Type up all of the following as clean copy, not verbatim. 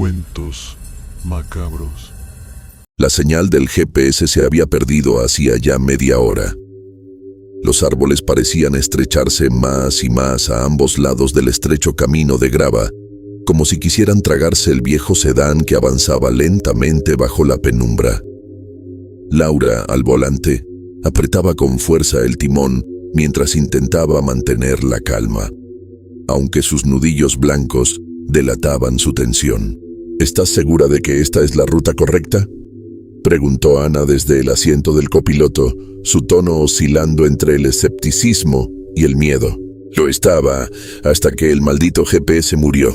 Cuentos macabros. La señal del GPS se había perdido hacía ya media hora. Los árboles parecían estrecharse más y más a ambos lados del estrecho camino de grava, como si quisieran tragarse el viejo sedán que avanzaba lentamente bajo la penumbra. Laura, al volante, apretaba con fuerza el timón mientras intentaba mantener la calma, aunque sus nudillos blancos delataban su tensión. ¿Estás segura de que esta es la ruta correcta?, preguntó Ana desde el asiento del copiloto, su tono oscilando entre el escepticismo y el miedo. Lo estaba, hasta que el maldito GPS murió,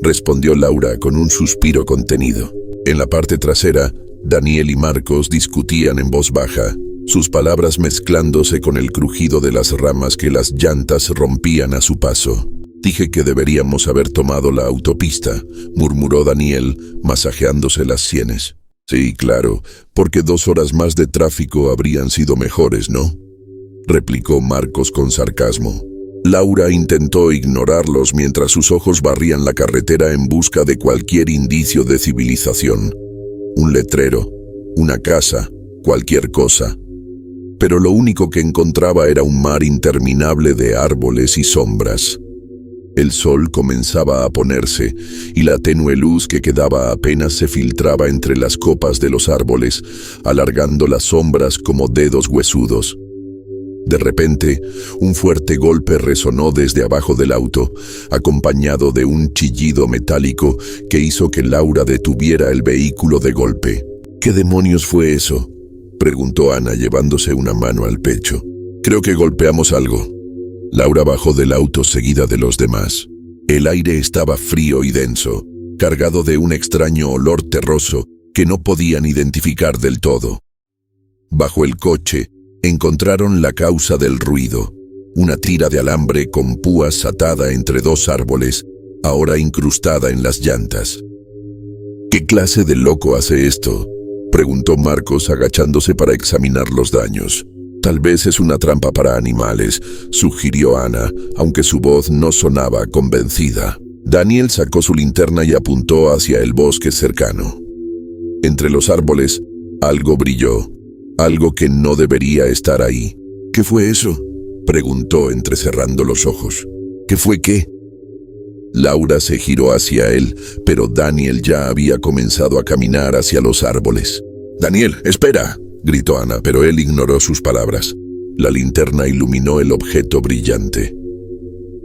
respondió Laura con un suspiro contenido. En la parte trasera, Daniel y Marcos discutían en voz baja, sus palabras mezclándose con el crujido de las ramas que las llantas rompían a su paso. Dije que deberíamos haber tomado la autopista, murmuró Daniel, masajeándose las sienes. Sí, claro, porque 2 horas más de tráfico habrían sido mejores, ¿no?, replicó Marcos con sarcasmo. Laura intentó ignorarlos mientras sus ojos barrían la carretera en busca de cualquier indicio de civilización. Un letrero, una casa, cualquier cosa. Pero lo único que encontraba era un mar interminable de árboles y sombras. El sol comenzaba a ponerse, y la tenue luz que quedaba apenas se filtraba entre las copas de los árboles, alargando las sombras como dedos huesudos. De repente, un fuerte golpe resonó desde abajo del auto, acompañado de un chillido metálico que hizo que Laura detuviera el vehículo de golpe. ¿Qué demonios fue eso?, preguntó Ana llevándose una mano al pecho. Creo que golpeamos algo. Laura bajó del auto seguida de los demás. El aire estaba frío y denso, cargado de un extraño olor terroso que no podían identificar del todo. Bajo el coche, encontraron la causa del ruido, una tira de alambre con púas atada entre 2 árboles, ahora incrustada en las llantas. ¿Qué clase de loco hace esto?, preguntó Marcos agachándose para examinar los daños. Tal vez es una trampa para animales, sugirió Ana, aunque su voz no sonaba convencida. Daniel sacó su linterna y apuntó hacia el bosque cercano. Entre los árboles, algo brilló, algo que no debería estar ahí. ¿Qué fue eso?, preguntó entrecerrando los ojos. ¿Qué fue qué? Laura se giró hacia él, pero Daniel ya había comenzado a caminar hacia los árboles. «Daniel, espera», gritó Ana, pero él ignoró sus palabras. La linterna iluminó el objeto brillante.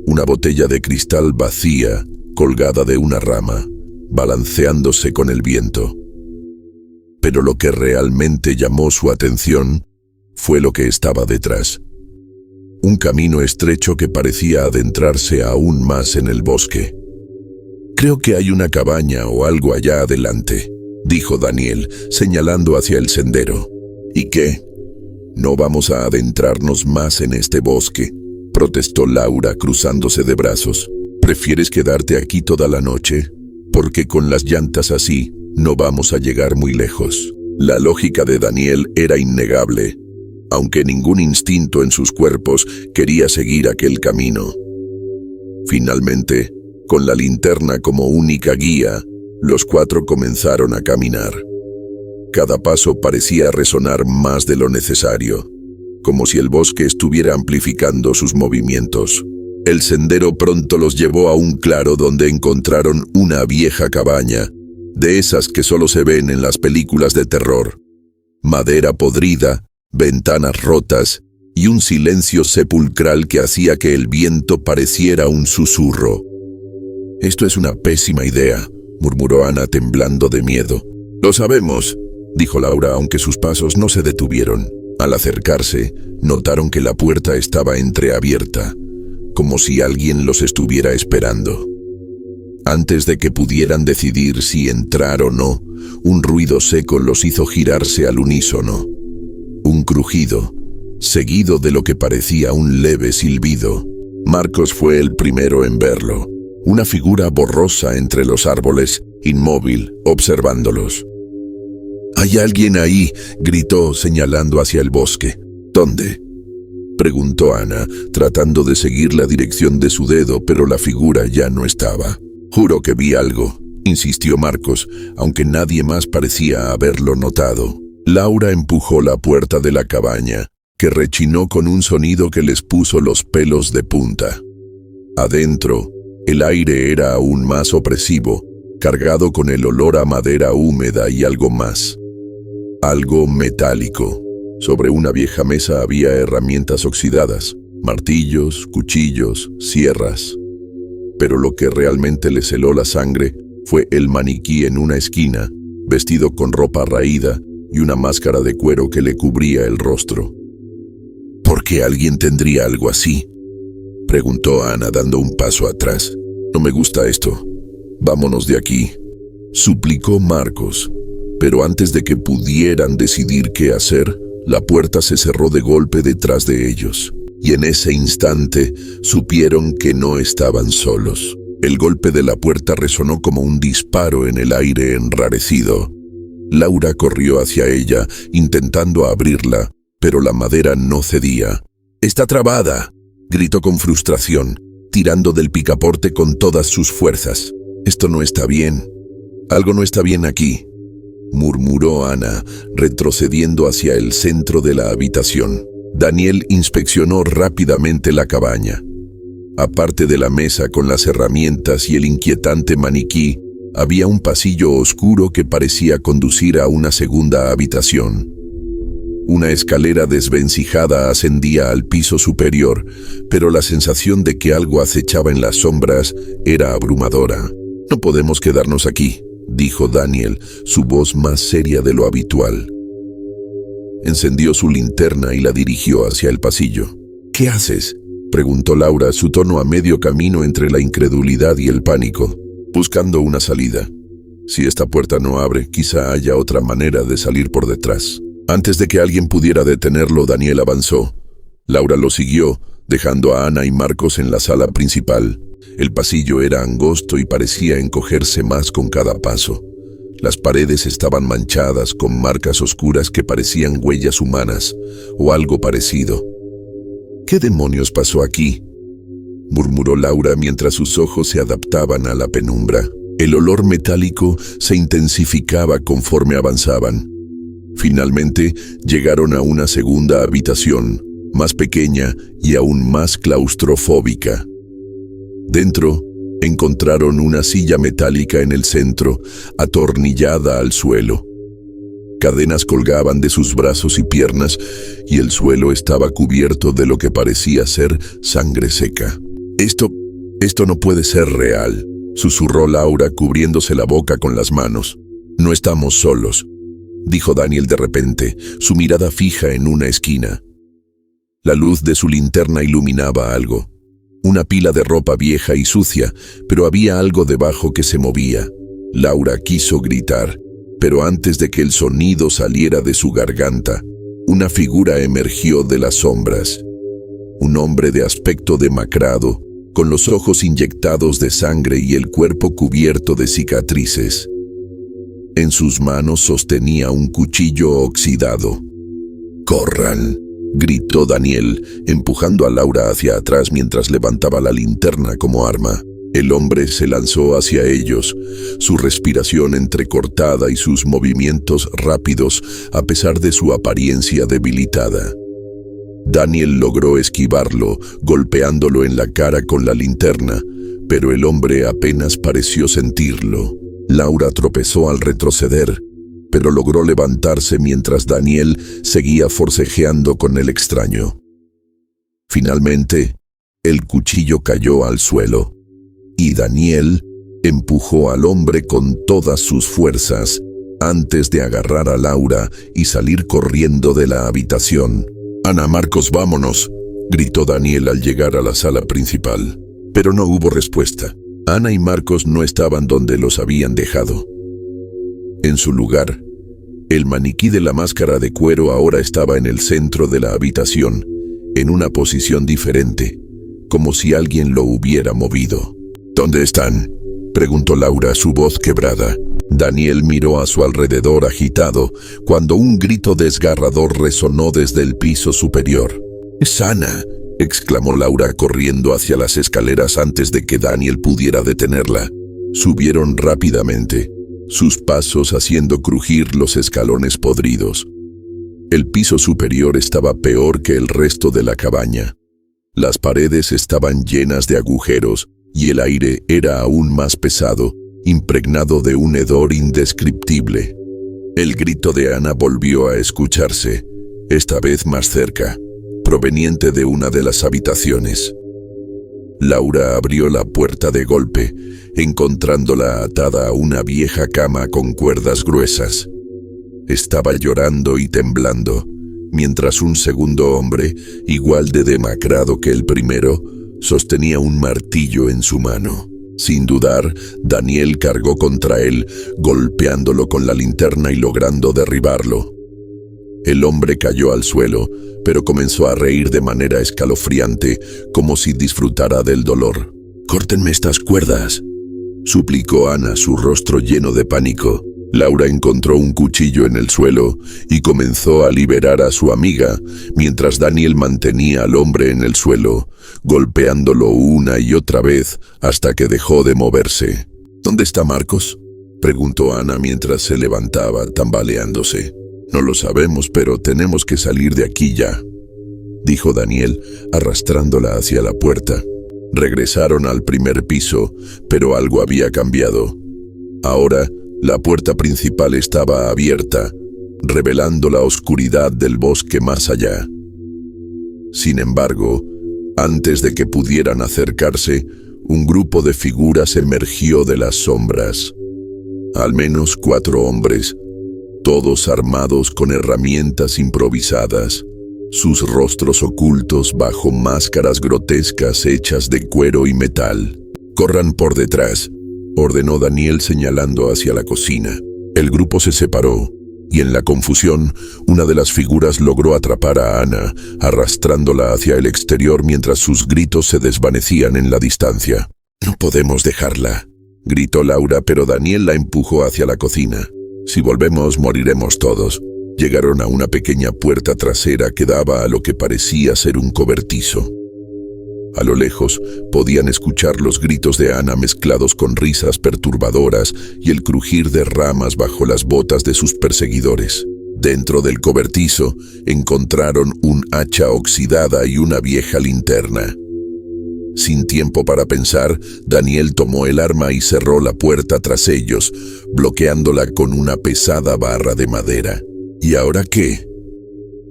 Una botella de cristal vacía, colgada de una rama, balanceándose con el viento. Pero lo que realmente llamó su atención fue lo que estaba detrás. Un camino estrecho que parecía adentrarse aún más en el bosque. «Creo que hay una cabaña o algo allá adelante», dijo Daniel, señalando hacia el sendero. «¿Y qué? ¿No vamos a adentrarnos más en este bosque?», protestó Laura cruzándose de brazos. «¿Prefieres quedarte aquí toda la noche? Porque con las llantas así, no vamos a llegar muy lejos». La lógica de Daniel era innegable, aunque ningún instinto en sus cuerpos quería seguir aquel camino. Finalmente, con la linterna como única guía, los 4 comenzaron a caminar. Cada paso parecía resonar más de lo necesario, como si el bosque estuviera amplificando sus movimientos. El sendero pronto los llevó a un claro donde encontraron una vieja cabaña, de esas que solo se ven en las películas de terror. Madera podrida, ventanas rotas y un silencio sepulcral que hacía que el viento pareciera un susurro. «Esto es una pésima idea», murmuró Ana temblando de miedo. «Lo sabemos», dijo Laura, aunque sus pasos no se detuvieron. Al acercarse, notaron que la puerta estaba entreabierta, como si alguien los estuviera esperando. Antes de que pudieran decidir si entrar o no, un ruido seco los hizo girarse al unísono. Un crujido, seguido de lo que parecía un leve silbido. Marcos fue el primero en verlo. Una figura borrosa entre los árboles, inmóvil, observándolos. «¡Hay alguien ahí!», gritó señalando hacia el bosque. «¿Dónde?», preguntó Ana, tratando de seguir la dirección de su dedo, pero la figura ya no estaba. «Juro que vi algo», insistió Marcos, aunque nadie más parecía haberlo notado. Laura empujó la puerta de la cabaña, que rechinó con un sonido que les puso los pelos de punta. Adentro, el aire era aún más opresivo, cargado con el olor a madera húmeda y algo más. Algo metálico. Sobre una vieja mesa había herramientas oxidadas, martillos, cuchillos, sierras. Pero lo que realmente les heló la sangre fue el maniquí en una esquina, vestido con ropa raída y una máscara de cuero que le cubría el rostro. ¿Por qué alguien tendría algo así?, preguntó Ana dando un paso atrás. No me gusta esto. Vámonos de aquí, suplicó Marcos. Pero antes de que pudieran decidir qué hacer, la puerta se cerró de golpe detrás de ellos. Y en ese instante supieron que no estaban solos. El golpe de la puerta resonó como un disparo en el aire enrarecido. Laura corrió hacia ella, intentando abrirla, pero la madera no cedía. «¡Está trabada!», gritó con frustración, tirando del picaporte con todas sus fuerzas. «Esto no está bien. Algo no está bien aquí», murmuró Ana, retrocediendo hacia el centro de la habitación. Daniel inspeccionó rápidamente la cabaña. Aparte de la mesa con las herramientas y el inquietante maniquí, había un pasillo oscuro que parecía conducir a una segunda habitación. Una escalera desvencijada ascendía al piso superior, pero la sensación de que algo acechaba en las sombras era abrumadora. «No podemos quedarnos aquí», dijo Daniel, su voz más seria de lo habitual. Encendió su linterna y la dirigió hacia el pasillo. «¿Qué haces?», preguntó Laura, su tono a medio camino entre la incredulidad y el pánico. «Buscando una salida. Si esta puerta no abre, quizá haya otra manera de salir por detrás». Antes de que alguien pudiera detenerlo, Daniel avanzó. Laura lo siguió, dejando a Ana y Marcos en la sala principal. El pasillo era angosto y parecía encogerse más con cada paso. Las paredes estaban manchadas con marcas oscuras que parecían huellas humanas, o algo parecido. «¿Qué demonios pasó aquí?», murmuró Laura mientras sus ojos se adaptaban a la penumbra. El olor metálico se intensificaba conforme avanzaban. Finalmente llegaron a una segunda habitación, más pequeña y aún más claustrofóbica. Dentro, encontraron una silla metálica en el centro, atornillada al suelo. Cadenas colgaban de sus brazos y piernas, y el suelo estaba cubierto de lo que parecía ser sangre seca. Esto no puede ser real», susurró Laura, cubriéndose la boca con las manos. «No estamos solos», dijo Daniel de repente, su mirada fija en una esquina. La luz de su linterna iluminaba algo. Una pila de ropa vieja y sucia, pero había algo debajo que se movía. Laura quiso gritar, pero antes de que el sonido saliera de su garganta, una figura emergió de las sombras. Un hombre de aspecto demacrado, con los ojos inyectados de sangre y el cuerpo cubierto de cicatrices. En sus manos sostenía un cuchillo oxidado. «¡Corran!», gritó Daniel, empujando a Laura hacia atrás mientras levantaba la linterna como arma. El hombre se lanzó hacia ellos, su respiración entrecortada y sus movimientos rápidos a pesar de su apariencia debilitada. Daniel logró esquivarlo, golpeándolo en la cara con la linterna, pero el hombre apenas pareció sentirlo. Laura tropezó al retroceder, pero logró levantarse mientras Daniel seguía forcejeando con el extraño. Finalmente, el cuchillo cayó al suelo, y Daniel empujó al hombre con todas sus fuerzas antes de agarrar a Laura y salir corriendo de la habitación. «Ana, Marcos, vámonos», gritó Daniel al llegar a la sala principal. Pero no hubo respuesta. Ana y Marcos no estaban donde los habían dejado. En su lugar, el maniquí de la máscara de cuero ahora estaba en el centro de la habitación, en una posición diferente, como si alguien lo hubiera movido. «¿Dónde están?», preguntó Laura, su voz quebrada. Daniel miró a su alrededor agitado, cuando un grito desgarrador resonó desde el piso superior. «¡Es Ana!», exclamó Laura corriendo hacia las escaleras antes de que Daniel pudiera detenerla. Subieron rápidamente, sus pasos haciendo crujir los escalones podridos. El piso superior estaba peor que el resto de la cabaña. Las paredes estaban llenas de agujeros y el aire era aún más pesado, impregnado de un hedor indescriptible. El grito de Ana volvió a escucharse, esta vez más cerca, proveniente de una de las habitaciones. Laura abrió la puerta de golpe, encontrándola atada a una vieja cama con cuerdas gruesas. Estaba llorando y temblando, mientras un segundo hombre, igual de demacrado que el primero, sostenía un martillo en su mano. Sin dudar, Daniel cargó contra él, golpeándolo con la linterna y logrando derribarlo. El hombre cayó al suelo, pero comenzó a reír de manera escalofriante, como si disfrutara del dolor. «¡Córtenme estas cuerdas!», suplicó Ana, su rostro lleno de pánico. Laura encontró un cuchillo en el suelo y comenzó a liberar a su amiga, mientras Daniel mantenía al hombre en el suelo, golpeándolo una y otra vez hasta que dejó de moverse. «¿Dónde está Marcos?», preguntó Ana mientras se levantaba, tambaleándose. «No lo sabemos, pero tenemos que salir de aquí ya», dijo Daniel, arrastrándola hacia la puerta. Regresaron al primer piso, pero algo había cambiado. Ahora, la puerta principal estaba abierta, revelando la oscuridad del bosque más allá. Sin embargo, antes de que pudieran acercarse, un grupo de figuras emergió de las sombras. Al menos 4 hombres, todos armados con herramientas improvisadas, sus rostros ocultos bajo máscaras grotescas hechas de cuero y metal. «Corran por detrás», ordenó Daniel señalando hacia la cocina. El grupo se separó, y en la confusión, una de las figuras logró atrapar a Ana, arrastrándola hacia el exterior mientras sus gritos se desvanecían en la distancia. «No podemos dejarla», gritó Laura, pero Daniel la empujó hacia la cocina. «Si volvemos, moriremos todos». Llegaron a una pequeña puerta trasera que daba a lo que parecía ser un cobertizo. A lo lejos, podían escuchar los gritos de Ana mezclados con risas perturbadoras y el crujir de ramas bajo las botas de sus perseguidores. Dentro del cobertizo, encontraron un hacha oxidada y una vieja linterna. Sin tiempo para pensar, Daniel tomó el arma y cerró la puerta tras ellos, bloqueándola con una pesada barra de madera. «¿Y ahora qué?»,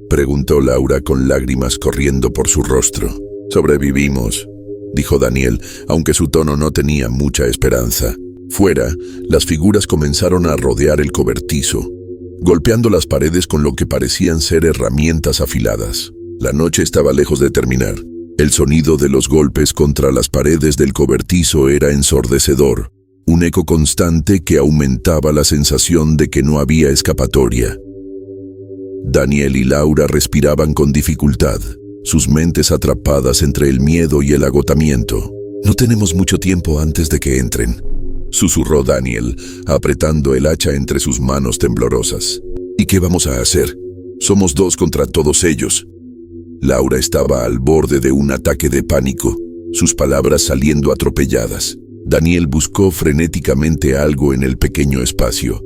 preguntó Laura con lágrimas corriendo por su rostro. «Sobrevivimos», dijo Daniel, aunque su tono no tenía mucha esperanza. Fuera, las figuras comenzaron a rodear el cobertizo, golpeando las paredes con lo que parecían ser herramientas afiladas. La noche estaba lejos de terminar. El sonido de los golpes contra las paredes del cobertizo era ensordecedor, un eco constante que aumentaba la sensación de que no había escapatoria. Daniel y Laura respiraban con dificultad, sus mentes atrapadas entre el miedo y el agotamiento. «No tenemos mucho tiempo antes de que entren», susurró Daniel, apretando el hacha entre sus manos temblorosas. «¿Y qué vamos a hacer? Somos 2 contra todos ellos». Laura estaba al borde de un ataque de pánico, sus palabras saliendo atropelladas. Daniel buscó frenéticamente algo en el pequeño espacio.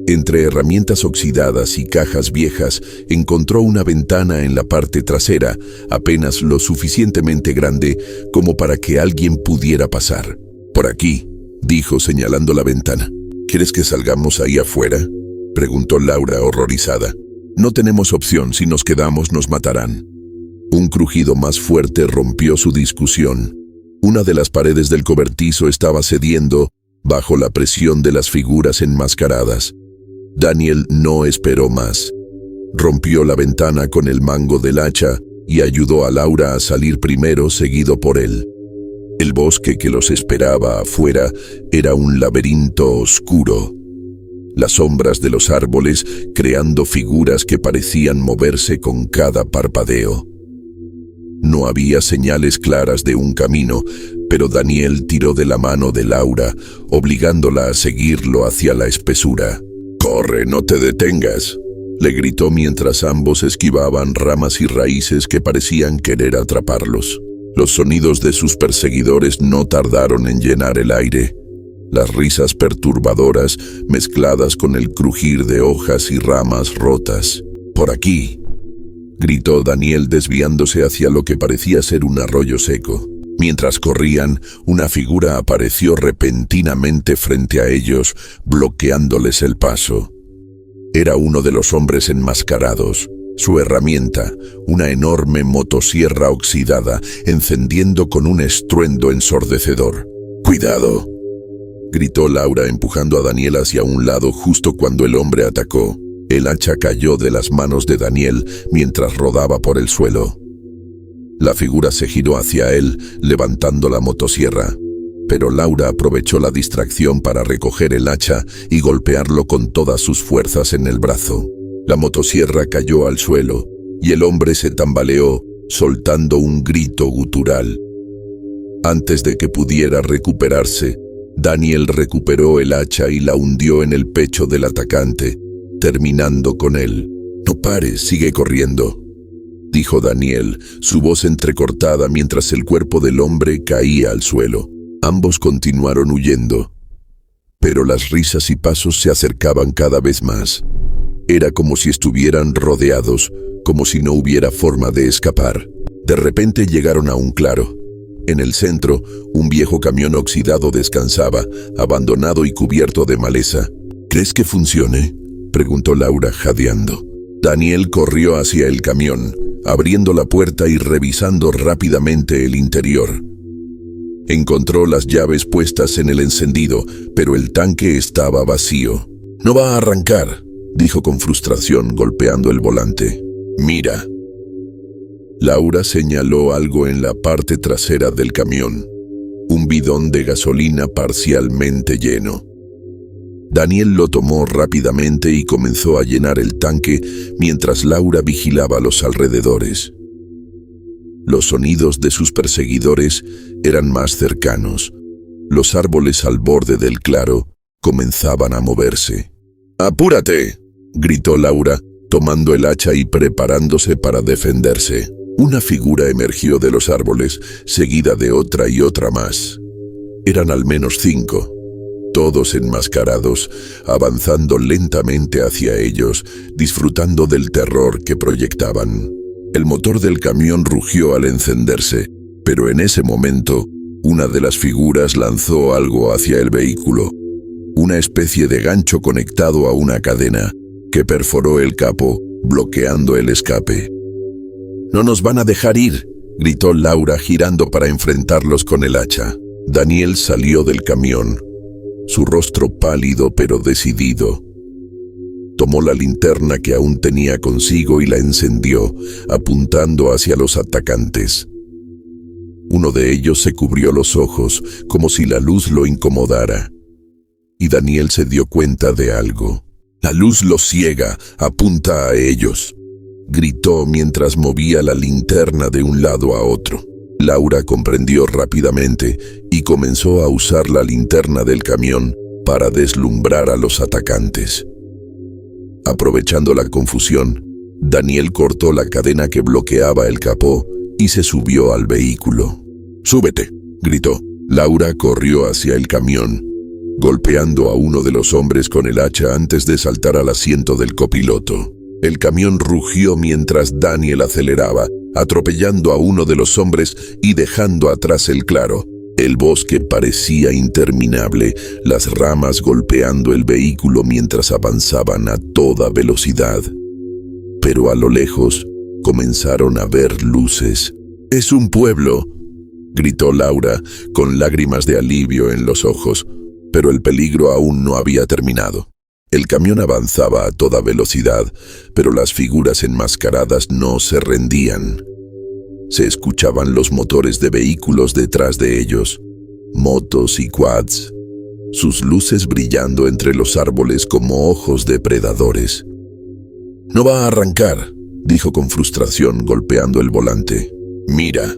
Entre herramientas oxidadas y cajas viejas, encontró una ventana en la parte trasera, apenas lo suficientemente grande como para que alguien pudiera pasar. «Por aquí», dijo señalando la ventana. «¿Quieres que salgamos ahí afuera?», preguntó Laura horrorizada. «No tenemos opción, si nos quedamos nos matarán». Un crujido más fuerte rompió su discusión. Una de las paredes del cobertizo estaba cediendo bajo la presión de las figuras enmascaradas. Daniel no esperó más. Rompió la ventana con el mango del hacha y ayudó a Laura a salir primero, seguido por él. El bosque que los esperaba afuera era un laberinto oscuro. Las sombras de los árboles creando figuras que parecían moverse con cada parpadeo. No había señales claras de un camino, pero Daniel tiró de la mano de Laura, obligándola a seguirlo hacia la espesura. «¡Corre, no te detengas!», le gritó mientras ambos esquivaban ramas y raíces que parecían querer atraparlos. Los sonidos de sus perseguidores no tardaron en llenar el aire. las risas perturbadoras mezcladas con el crujir de hojas y ramas rotas. «¡Por aquí!», gritó Daniel desviándose hacia lo que parecía ser un arroyo seco. Mientras corrían, una figura apareció repentinamente frente a ellos, bloqueándoles el paso. Era uno de los hombres enmascarados. Su herramienta, una enorme motosierra oxidada, encendiendo con un estruendo ensordecedor. «¡Cuidado!», gritó Laura empujando a Daniel hacia un lado justo cuando el hombre atacó. El hacha cayó de las manos de Daniel mientras rodaba por el suelo. La figura se giró hacia él, levantando la motosierra, pero Laura aprovechó la distracción para recoger el hacha y golpearlo con todas sus fuerzas en el brazo. La motosierra cayó al suelo y el hombre se tambaleó, soltando un grito gutural. Antes de que pudiera recuperarse, Daniel recuperó el hacha y la hundió en el pecho del atacante, terminando con él. «No pares, sigue corriendo», dijo Daniel, su voz entrecortada mientras el cuerpo del hombre caía al suelo. Ambos continuaron huyendo, pero las risas y pasos se acercaban cada vez más. Era como si estuvieran rodeados, como si no hubiera forma de escapar. De repente llegaron a un claro. En el centro, un viejo camión oxidado descansaba, abandonado y cubierto de maleza. «¿Crees que funcione?», preguntó Laura jadeando. Daniel corrió hacia el camión, abriendo la puerta y revisando rápidamente el interior. Encontró las llaves puestas en el encendido, pero el tanque estaba vacío. «No va a arrancar», dijo con frustración golpeando el volante. «Mira». Laura señaló algo en la parte trasera del camión. Un bidón de gasolina parcialmente lleno. Daniel lo tomó rápidamente y comenzó a llenar el tanque mientras Laura vigilaba los alrededores. Los sonidos de sus perseguidores eran más cercanos. Los árboles al borde del claro comenzaban a moverse. «¡Apúrate!», gritó Laura, tomando el hacha y preparándose para defenderse. Una figura emergió de los árboles, seguida de otra y otra más. Eran al menos 5. Todos enmascarados, avanzando lentamente hacia ellos, disfrutando del terror que proyectaban. El motor del camión rugió al encenderse, pero en ese momento, una de las figuras lanzó algo hacia el vehículo, una especie de gancho conectado a una cadena, que perforó el capó, bloqueando el escape. «¡No nos van a dejar ir!», gritó Laura girando para enfrentarlos con el hacha. Daniel salió del camión, su rostro pálido pero decidido. Tomó la linterna que aún tenía consigo y la encendió, apuntando hacia los atacantes. Uno de ellos se cubrió los ojos, como si la luz lo incomodara. Y Daniel se dio cuenta de algo. «La luz los ciega, apunta a ellos», gritó mientras movía la linterna de un lado a otro. Laura comprendió rápidamente y comenzó a usar la linterna del camión para deslumbrar a los atacantes. Aprovechando la confusión, Daniel cortó la cadena que bloqueaba el capó y se subió al vehículo. «¡Súbete!», gritó. Laura corrió hacia el camión, golpeando a uno de los hombres con el hacha antes de saltar al asiento del copiloto. El camión rugió mientras Daniel aceleraba, atropellando a uno de los hombres y dejando atrás el claro. El bosque parecía interminable, las ramas golpeando el vehículo mientras avanzaban a toda velocidad. Pero a lo lejos comenzaron a ver luces. «¡Es un pueblo!», gritó Laura, con lágrimas de alivio en los ojos, pero el peligro aún no había terminado. El camión avanzaba a toda velocidad, pero las figuras enmascaradas no se rendían. Se escuchaban los motores de vehículos detrás de ellos, motos y quads, sus luces brillando entre los árboles como ojos depredadores. «No va a arrancar», dijo con frustración golpeando el volante. «Mira».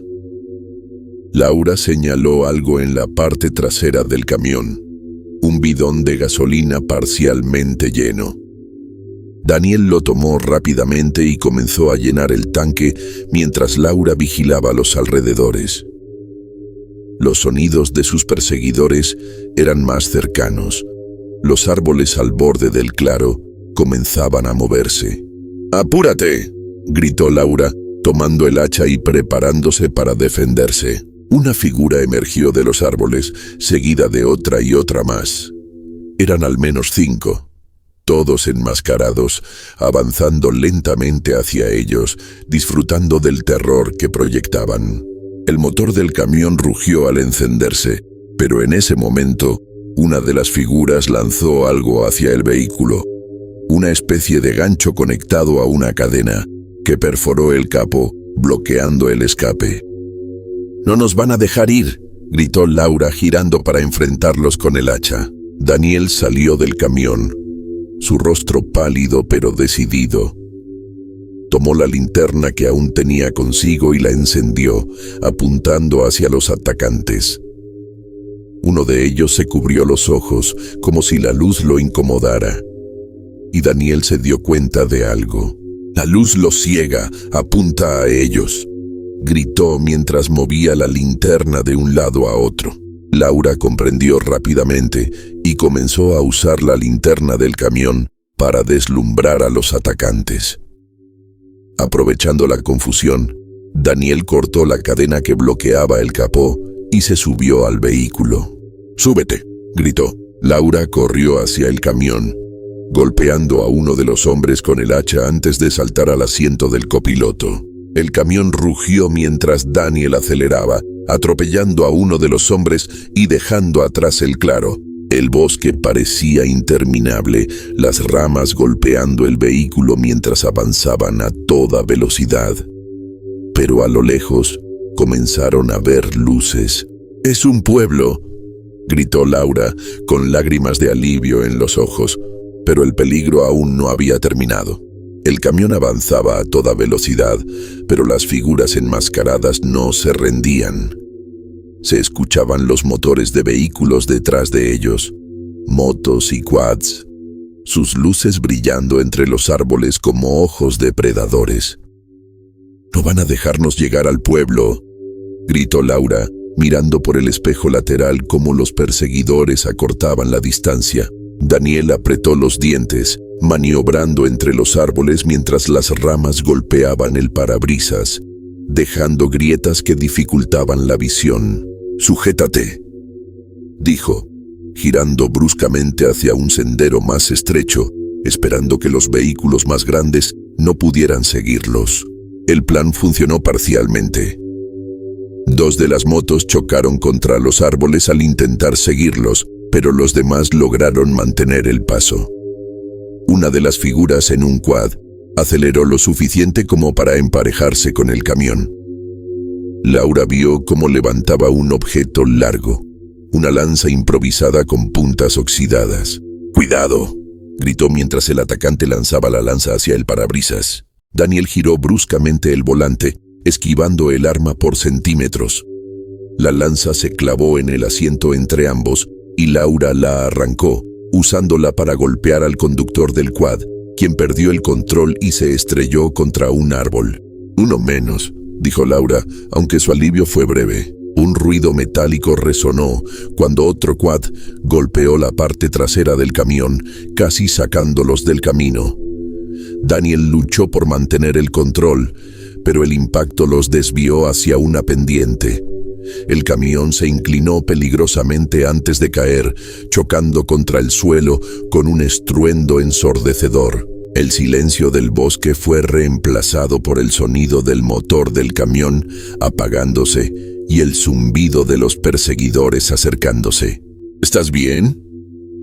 Laura señaló algo en la parte trasera del camión. Un bidón de gasolina parcialmente lleno. Daniel lo tomó rápidamente y comenzó a llenar el tanque mientras Laura vigilaba los alrededores. Los sonidos de sus perseguidores eran más cercanos. Los árboles al borde del claro comenzaban a moverse. ¡Apúrate!, gritó Laura, tomando el hacha y preparándose para defenderse. Una figura emergió de los árboles, seguida de otra y otra más. Eran al menos 5, todos enmascarados, avanzando lentamente hacia ellos, disfrutando del terror que proyectaban. El motor del camión rugió al encenderse, pero en ese momento, una de las figuras lanzó algo hacia el vehículo, una especie de gancho conectado a una cadena, que perforó el capó, bloqueando el escape. «¡No nos van a dejar ir!», gritó Laura girando para enfrentarlos con el hacha. Daniel salió del camión, su rostro pálido pero decidido. Tomó la linterna que aún tenía consigo y la encendió, apuntando hacia los atacantes. Uno de ellos se cubrió los ojos, como si la luz lo incomodara. Y Daniel se dio cuenta de algo. «¡La luz los ciega! ¡Apunta a ellos!», gritó mientras movía la linterna de un lado a otro. Laura comprendió rápidamente y comenzó a usar la linterna del camión para deslumbrar a los atacantes. Aprovechando la confusión, Daniel cortó la cadena que bloqueaba el capó y se subió al vehículo. «¡Súbete!», gritó. Laura corrió hacia el camión, golpeando a uno de los hombres con el hacha antes de saltar al asiento del copiloto. El camión rugió mientras Daniel aceleraba, atropellando a uno de los hombres y dejando atrás el claro. El bosque parecía interminable, las ramas golpeando el vehículo mientras avanzaban a toda velocidad. Pero a lo lejos comenzaron a ver luces. «¡Es un pueblo!», gritó Laura, con lágrimas de alivio en los ojos, pero el peligro aún no había terminado. El camión avanzaba a toda velocidad, pero las figuras enmascaradas no se rendían. Se escuchaban los motores de vehículos detrás de ellos, motos y quads, sus luces brillando entre los árboles como ojos depredadores. «¡No van a dejarnos llegar al pueblo!», gritó Laura, mirando por el espejo lateral cómo los perseguidores acortaban la distancia. Daniel apretó los dientes, maniobrando entre los árboles mientras las ramas golpeaban el parabrisas, dejando grietas que dificultaban la visión. «Sujétate», dijo, girando bruscamente hacia un sendero más estrecho, esperando que los vehículos más grandes no pudieran seguirlos. El plan funcionó parcialmente. 2 de las motos chocaron contra los árboles al intentar seguirlos, pero los demás lograron mantener el paso. Una de las figuras en un quad aceleró lo suficiente como para emparejarse con el camión. Laura vio cómo levantaba un objeto largo, una lanza improvisada con puntas oxidadas. «¡Cuidado!», gritó mientras el atacante lanzaba la lanza hacia el parabrisas. Daniel giró bruscamente el volante, esquivando el arma por centímetros. La lanza se clavó en el asiento entre ambos y Laura la arrancó, usándola para golpear al conductor del quad, quien perdió el control y se estrelló contra un árbol. «Uno menos», dijo Laura, aunque su alivio fue breve. Un ruido metálico resonó cuando otro quad golpeó la parte trasera del camión, casi sacándolos del camino. Daniel luchó por mantener el control, pero el impacto los desvió hacia una pendiente. El camión se inclinó peligrosamente antes de caer, chocando contra el suelo con un estruendo ensordecedor. El silencio del bosque fue reemplazado por el sonido del motor del camión apagándose y el zumbido de los perseguidores acercándose. «¿Estás bien?»,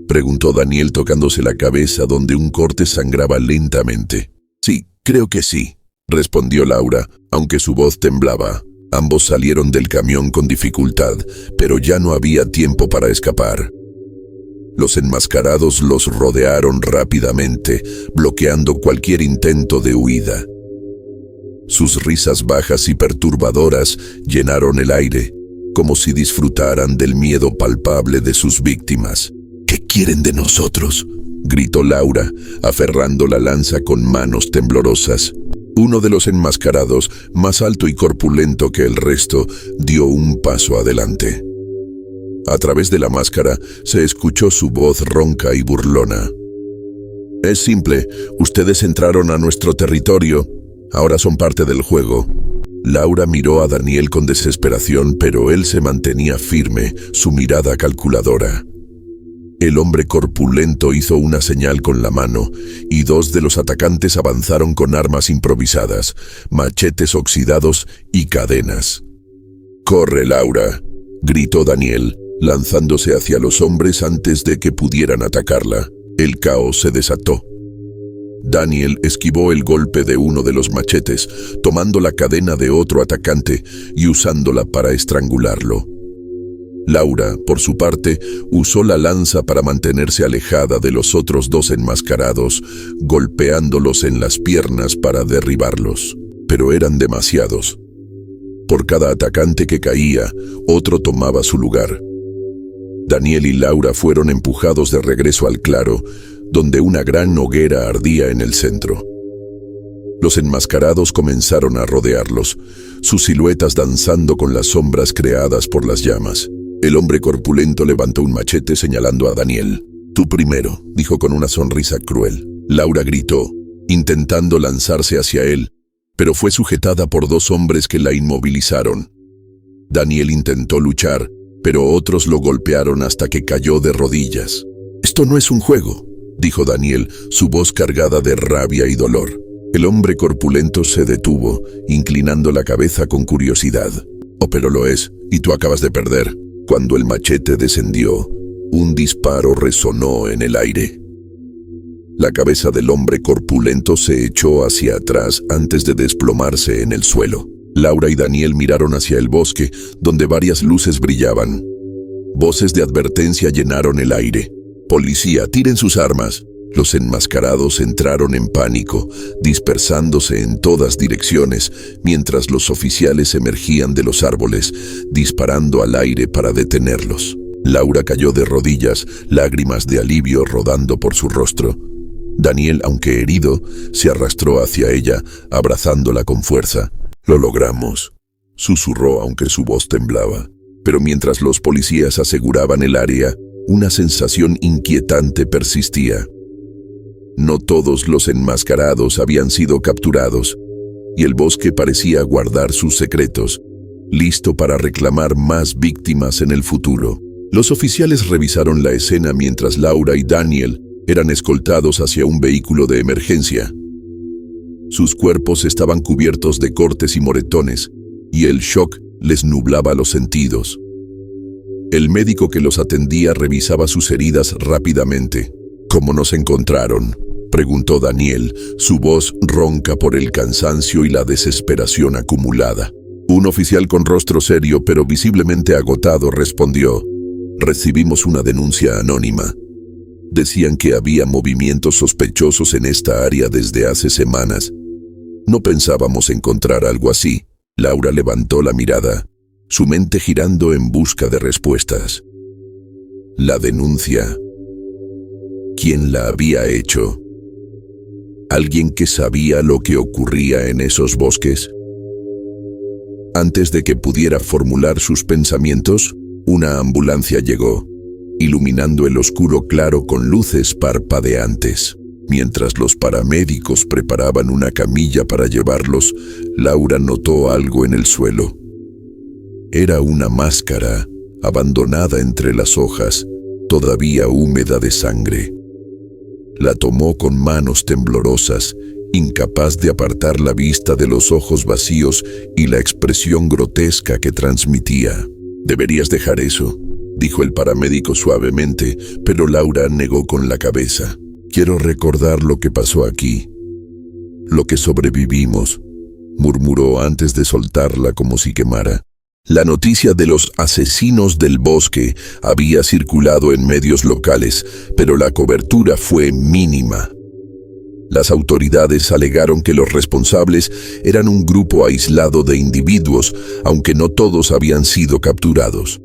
preguntó Daniel tocándose la cabeza donde un corte sangraba lentamente. «Sí, creo que sí», respondió Laura, aunque su voz temblaba. Ambos salieron del camión con dificultad, pero ya no había tiempo para escapar. Los enmascarados los rodearon rápidamente, bloqueando cualquier intento de huida. Sus risas bajas y perturbadoras llenaron el aire, como si disfrutaran del miedo palpable de sus víctimas. «¿Qué quieren de nosotros?», gritó Laura, aferrando la lanza con manos temblorosas. Uno de los enmascarados, más alto y corpulento que el resto, dio un paso adelante. A través de la máscara se escuchó su voz ronca y burlona. Es simple, ustedes entraron a nuestro territorio, ahora son parte del juego. Laura miró a Daniel con desesperación, pero él se mantenía firme, su mirada calculadora. El hombre corpulento hizo una señal con la mano, y dos de los atacantes avanzaron con armas improvisadas, machetes oxidados y cadenas. «¡Corre, Laura!», gritó Daniel, lanzándose hacia los hombres antes de que pudieran atacarla. El caos se desató. Daniel esquivó el golpe de uno de los machetes, tomando la cadena de otro atacante y usándola para estrangularlo. Laura, por su parte, usó la lanza para mantenerse alejada de los otros dos enmascarados, golpeándolos en las piernas para derribarlos. Pero eran demasiados. Por cada atacante que caía, otro tomaba su lugar. Daniel y Laura fueron empujados de regreso al claro, donde una gran hoguera ardía en el centro. Los enmascarados comenzaron a rodearlos, sus siluetas danzando con las sombras creadas por las llamas. El hombre corpulento levantó un machete señalando a Daniel. «Tú primero», dijo con una sonrisa cruel. Laura gritó, intentando lanzarse hacia él, pero fue sujetada por dos hombres que la inmovilizaron. Daniel intentó luchar, pero otros lo golpearon hasta que cayó de rodillas. «Esto no es un juego», dijo Daniel, su voz cargada de rabia y dolor. El hombre corpulento se detuvo, inclinando la cabeza con curiosidad. «Oh, pero lo es, y tú acabas de perder». Cuando el machete descendió, un disparo resonó en el aire. La cabeza del hombre corpulento se echó hacia atrás antes de desplomarse en el suelo. Laura y Daniel miraron hacia el bosque, donde varias luces brillaban. Voces de advertencia llenaron el aire. «Policía, tiren sus armas». Los enmascarados entraron en pánico, dispersándose en todas direcciones, mientras los oficiales emergían de los árboles, disparando al aire para detenerlos. Laura cayó de rodillas, lágrimas de alivio rodando por su rostro. Daniel, aunque herido, se arrastró hacia ella, abrazándola con fuerza. «Lo logramos», susurró aunque su voz temblaba. Pero mientras los policías aseguraban el área, una sensación inquietante persistía. No todos los enmascarados habían sido capturados, y el bosque parecía guardar sus secretos, listo para reclamar más víctimas en el futuro. Los oficiales revisaron la escena mientras Laura y Daniel eran escoltados hacia un vehículo de emergencia. Sus cuerpos estaban cubiertos de cortes y moretones, y el shock les nublaba los sentidos. El médico que los atendía revisaba sus heridas rápidamente. «¿Cómo nos encontraron?», preguntó Daniel, su voz ronca por el cansancio y la desesperación acumulada. Un oficial con rostro serio pero visiblemente agotado respondió: «Recibimos una denuncia anónima. Decían que había movimientos sospechosos en esta área desde hace semanas. No pensábamos encontrar algo así». Laura levantó la mirada, su mente girando en busca de respuestas. La denuncia. ¿Quién la había hecho? ¿Alguien que sabía lo que ocurría en esos bosques? Antes de que pudiera formular sus pensamientos, una ambulancia llegó, iluminando el oscuro claro con luces parpadeantes. Mientras los paramédicos preparaban una camilla para llevarlos, Laura notó algo en el suelo. Era una máscara, abandonada entre las hojas, todavía húmeda de sangre. La tomó con manos temblorosas, incapaz de apartar la vista de los ojos vacíos y la expresión grotesca que transmitía. «Deberías dejar eso», dijo el paramédico suavemente, pero Laura negó con la cabeza. «Quiero recordar lo que pasó aquí, lo que sobrevivimos», murmuró antes de soltarla como si quemara. La noticia de los asesinos del bosque había circulado en medios locales, pero la cobertura fue mínima. Las autoridades alegaron que los responsables eran un grupo aislado de individuos, aunque no todos habían sido capturados.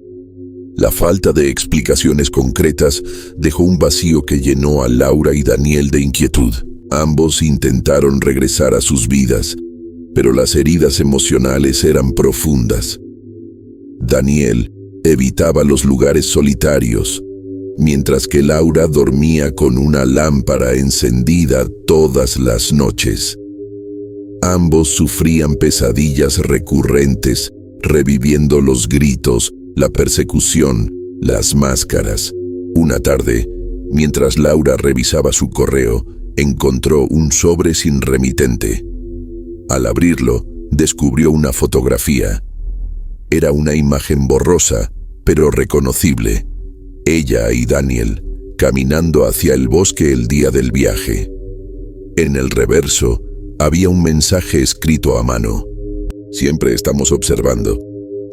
La falta de explicaciones concretas dejó un vacío que llenó a Laura y Daniel de inquietud. Ambos intentaron regresar a sus vidas, pero las heridas emocionales eran profundas. Daniel, Evitaba los lugares solitarios, mientras que Laura dormía con una lámpara encendida todas las noches. Ambos sufrían pesadillas recurrentes, reviviendo los gritos, la persecución, las máscaras. Una tarde, mientras Laura revisaba su correo, encontró un sobre sin remitente. Al abrirlo, descubrió una fotografía. Era una imagen borrosa, pero reconocible. Ella y Daniel, caminando hacia el bosque el día del viaje. En el reverso, había un mensaje escrito a mano. Siempre estamos observando.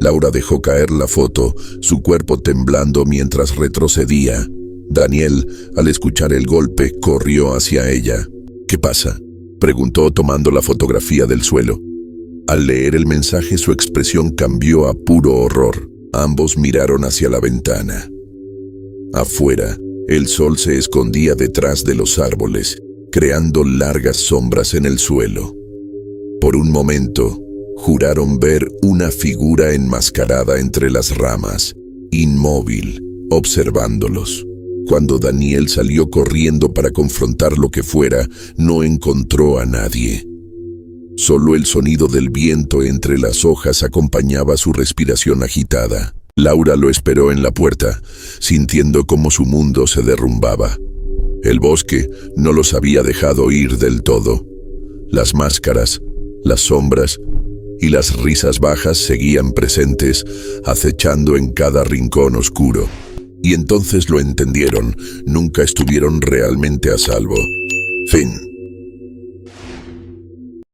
Laura dejó caer la foto, su cuerpo temblando mientras retrocedía. Daniel, al escuchar el golpe, corrió hacia ella. ¿Qué pasa?, preguntó tomando la fotografía del suelo. Al leer el mensaje, su expresión cambió a puro horror. Ambos miraron hacia la ventana. Afuera, el sol se escondía detrás de los árboles, creando largas sombras en el suelo. Por un momento, juraron ver una figura enmascarada entre las ramas, inmóvil, observándolos. Cuando Daniel salió corriendo para confrontar lo que fuera, no encontró a nadie. Solo el sonido del viento entre las hojas acompañaba su respiración agitada. Laura lo esperó en la puerta, sintiendo cómo su mundo se derrumbaba. El bosque no los había dejado ir del todo. Las máscaras, las sombras y las risas bajas seguían presentes, acechando en cada rincón oscuro. Y entonces lo entendieron, nunca estuvieron realmente a salvo. Fin.